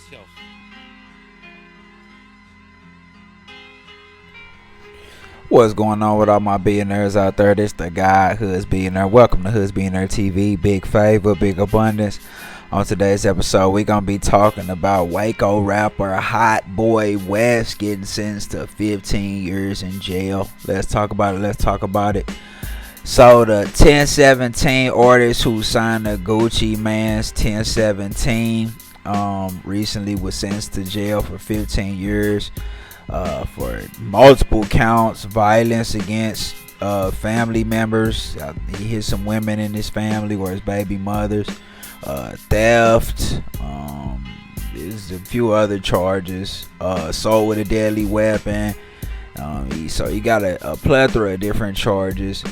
yourself. What's going on with all my billionaires out there? This the guy, Hoods Billionaire. Welcome to Hoods Billionaire TV. Big favor, big abundance. On today's episode, we're going to be talking about Waco rapper Hotboy Wes getting sentenced to 15 years in jail. Let's talk about it. So the 1017 artist who signed the Gucci Mane's 1017 recently was sentenced to jail for 15 years. For multiple counts, violence against family members. He hit some women in his family or his baby mothers. Theft. There's a few other charges. Assault with a deadly weapon. He got a plethora of different charges.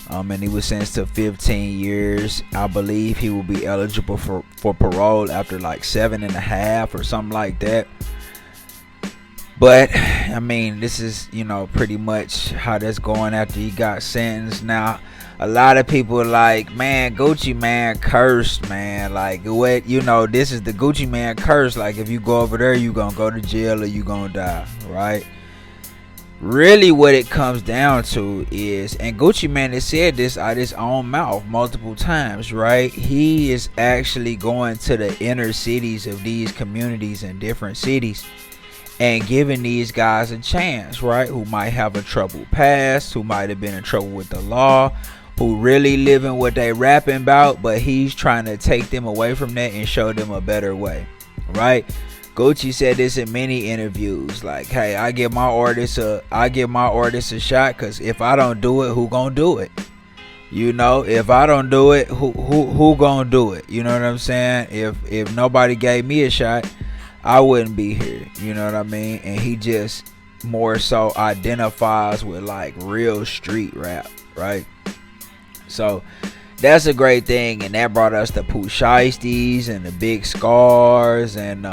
And he was sentenced to 15 years. I believe he will be eligible for parole after like 7.5 or something like that. But I mean, this is, pretty much how that's going after he got sentenced. Now, a lot of people are like, man, Gucci Mane cursed, man. Like, what, this is the Gucci Mane curse. Like, if you go over there, you gonna go to jail or you gonna die, right? Really, what it comes down to is, and Gucci Mane has said this out his own mouth multiple times, right? He is actually going to the inner cities of these communities in different cities and giving these guys a chance, right? Who might have a troubled past, who might have been in trouble with the law, who really living what they rapping about, but he's trying to take them away from that and show them a better way, right? Gucci said this in many interviews, like, hey, I give my artists a shot, cause if I don't do it, who gonna do it? If I don't do it, who gonna do it? You know what I'm saying? If nobody gave me a shot, I wouldn't be here, you know what I mean? And he just more so identifies with like real street rap, right? So that's a great thing, and that brought us the Pooh Shiesties and the Big Scars and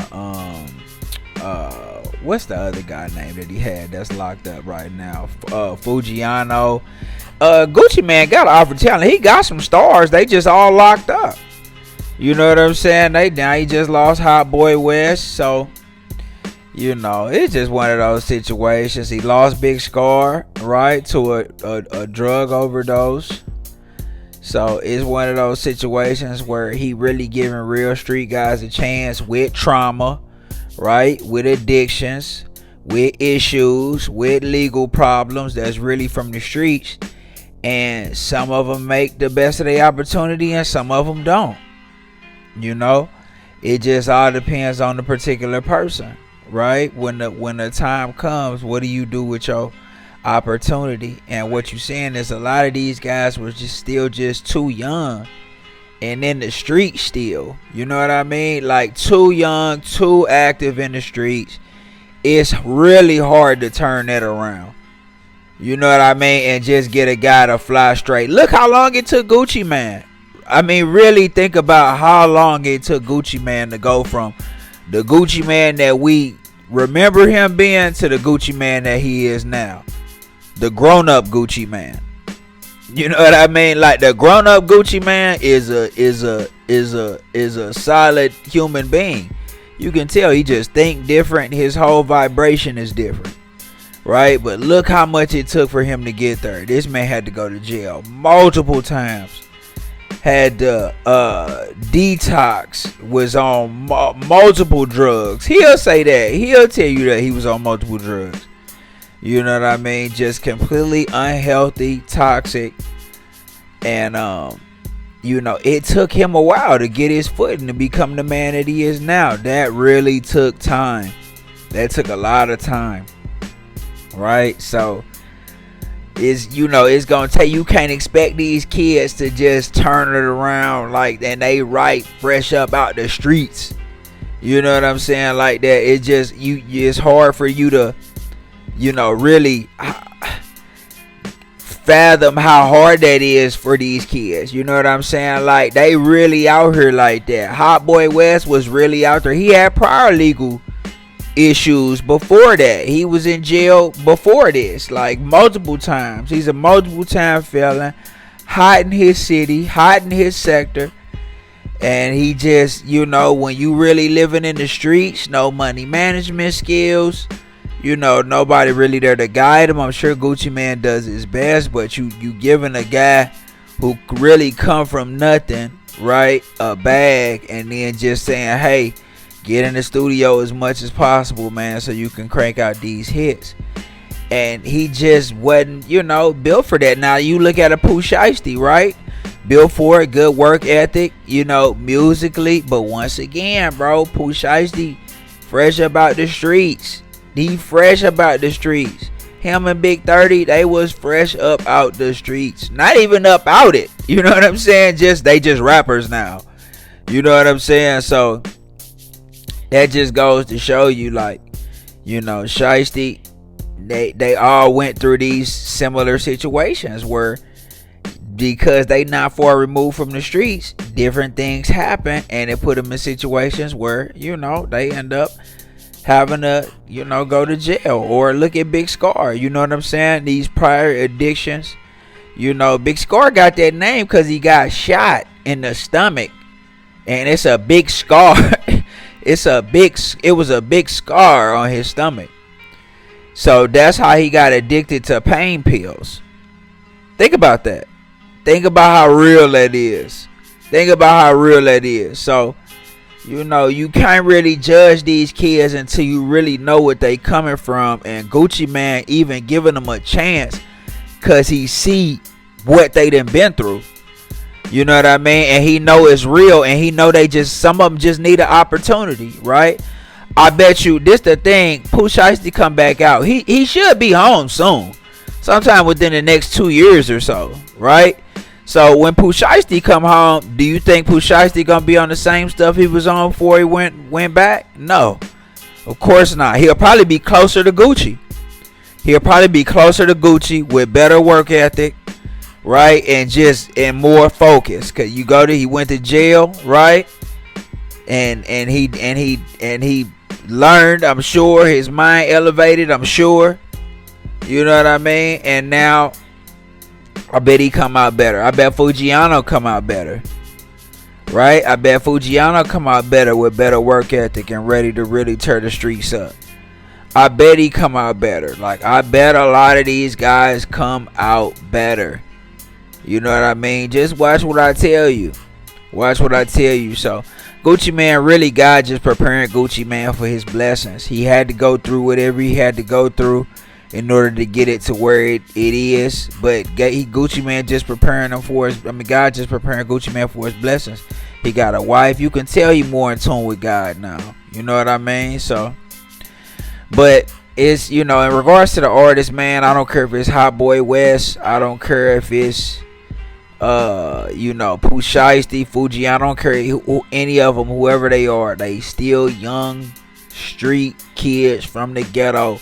what's the other guy name that he had that's locked up right now? Fujiano. Gucci Mane got an offer talent. He got some stars. They just all locked up. You know what I'm saying? Now he just lost Hotboy Wes, so it's just one of those situations. He lost Big Scar, right, to a drug overdose. So it's one of those situations where he really giving real street guys a chance with trauma, right, with addictions, with issues, with legal problems that's really from the streets. And some of them make the best of their opportunity and some of them don't. It just all depends on the particular person, right? When the time comes, what do you do with your opportunity? And what you're saying is a lot of these guys were just too young and in the streets still. You know what I mean? Like too young, too active in the streets. It's really hard to turn that around. You know what I mean? And just get a guy to fly straight. Look how long it took Gucci Mane. I mean, really think about how long it took Gucci Mane to go from the Gucci Mane that we remember him being to the Gucci Mane that he is now. The grown-up Gucci Mane. You know what I mean? Like the grown-up Gucci Mane is a solid human being. You can tell he just think different. His whole vibration is different. Right? But look how much it took for him to get there. This man had to go to jail multiple times. Had detox, was on multiple drugs. He'll say that. He'll tell you that he was on multiple drugs. You know what I mean? Just completely unhealthy, toxic. And, it took him a while to get his foot and to become the man that he is now. That really took time. That took a lot of time. Right? So it's gonna take, you can't expect these kids to just turn it around like, and they right fresh up out the streets. You know what I'm saying? Like that. It's hard for you to really fathom how hard that is for these kids. You know what I'm saying? Like they really out here like that. Hotboy Wes was really out there. He had prior legal issues before that. He was in jail before this, like multiple times. He's a multiple time felon, hot in his city, hot in his sector. And he just, when you really living in the streets, no money management skills, nobody really there to guide him. I'm sure Gucci Mane does his best, but you giving a guy who really come from nothing, right, a bag, and then just saying, hey, get in the studio as much as possible, man, so you can crank out these hits. And he just wasn't, built for that. Now you look at a Pooh Shiesty, right? Built for it, good work ethic, musically. But once again, bro, Pooh Shiesty fresh about the streets. He fresh about the streets. Him and Big 30, they was fresh up out the streets. Not even up out it. You know what I'm saying? They just rappers now. You know what I'm saying? So that just goes to show you, like, Shiesty, they all went through these similar situations where, because they not far removed from the streets, different things happen, and it put them in situations where, they end up having to, go to jail. Or look at Big Scar, you know what I'm saying? These prior addictions, Big Scar got that name because he got shot in the stomach, and it's a big scar. It was a big scar on his stomach. So that's how he got addicted to pain pills. Think about that. Think about how real that is. So, you can't really judge these kids until you really know what they coming from. And Gucci Mane even giving them a chance because he see what they done been through. You know what I mean? And he know it's real. And he know some of them just need an opportunity, right? I bet you this the thing. Pooh Shiesty come back out. He should be home soon. Sometime within the next 2 years or so, right? So when Pooh Shiesty come home, do you think Pooh Shiesty gonna be on the same stuff he was on before he went back? No, of course not. He'll probably be closer to Gucci. With better work ethic, right, and more focus. Cause he went to jail, right, and he learned. I'm sure his mind elevated. I'm sure, you know what I mean. And now, I bet he come out better. I bet Fujiano come out better. Right? I bet Fujiano come out better with better work ethic and ready to really tear the streets up. I bet he come out better. Like, I bet a lot of these guys come out better. You know what I mean? Just watch what I tell you. So, Gucci Mane, really, God just preparing Gucci Mane for his blessings. He had to go through whatever he had to go through in order to get it to where it is. But Gucci Mane just preparing him for God just preparing Gucci Mane for his blessings. He got a wife. You can tell he more in tune with God now. You know what I mean? So, but it's, in regards to the artist, man, I don't care if it's Hotboy Wes. I don't care if it's Pooh Shiesty, Fuji. I don't care any of them, whoever they are. They still young street kids from the ghetto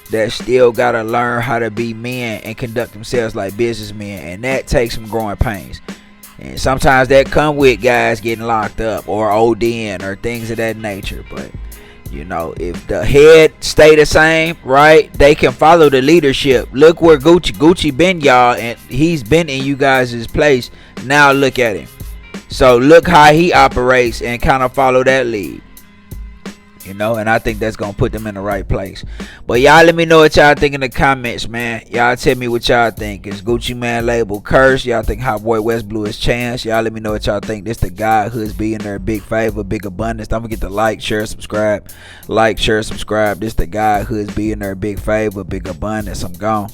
that still gotta learn how to be men and conduct themselves like businessmen, and that takes some growing pains. And sometimes that come with guys getting locked up or ODing or things of that nature. But if the head stay the same, right, they can follow the leadership. Look where Gucci been, y'all, and he's been in you guys' place. Now look at him. So look how he operates and kind of follow that lead. And I think that's going to put them in the right place. But y'all let me know what y'all think in the comments, man. Y'all tell me what y'all think. Is Gucci Mane label cursed? Y'all think Hotboy Wes blew his chance? Y'all let me know what y'all think. This the guy who's being there, big favor, big abundance. Don't forget to like, share, subscribe. This the guy who's being there, big favor, big abundance. I'm gone.